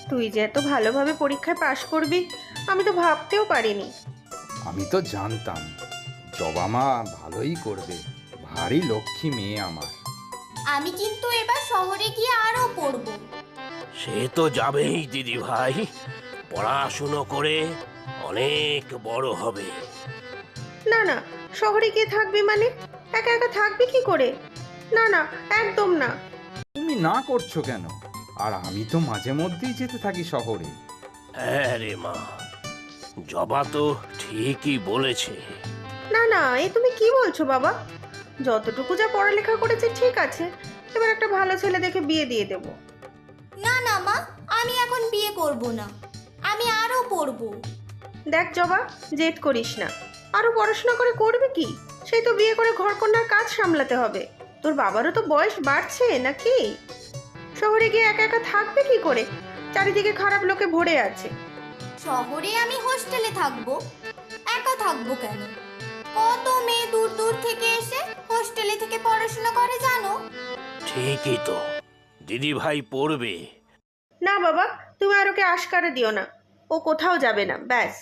তুই যে এত ভালোভাবে পরীক্ষায় পাশ করবি আমি তো ভাবতেও পারিনি। আমি তো জানতাম জবা মা ভালোই করবে, ভারী লক্ষ্মী মেয়ে আমার। আমি কিন্তু এবার শহরে গিয়ে আরো পড়বো। সে তো যাবেই দিদি ভাই, পড়াশুনো করে অনেক বড় হবে। না না, শহরে গিয়ে থাকবি মানে? একা একা থাকবি কি করে? না না, একদম না। তুমি না করছো কেন? আর আমি তো মাঝে মধ্যেই যেতে থাকি শহরে। হ্যাঁ রে মা, জবা তো ঠিকই বলেছে। না না, এ তুমি কি বলছো বাবা? যতটুকু যা পড়ালেখা করেছে ঠিক আছে, এবার একটা ভালো ছেলে দেখে বিয়ে দিয়ে দেবো। না না মা, আমি এখন বিয়ে করব না, আমি আরো পড়বো। দেখ জবা, জেদ করিস না। আরো পড়াশোনা করে করবে কি? সেই তো বিয়ে করে ঘরকন্যার কাজ সামলাতে হবে। তোর বাবারও তো বয়স বাড়ছে নাকি? শহরে গিয়ে একা একা থাকবে কি করে? চারিদিকে খারাপ লোকে ভরে আছে। শহরে আমি হোস্টেলে থাকবো, একা থাকবো কেন? কত মেয়ে দূর দূর থেকে এসে হোস্টেলে থেকে পড়াশোনা করে জানো? ঠিকই তো, দিদি ভাই পড়বে। না বাবা, তুমি আর ওকে আশকারা দিও না। ও কোথাও যাবে না, ব্যাস।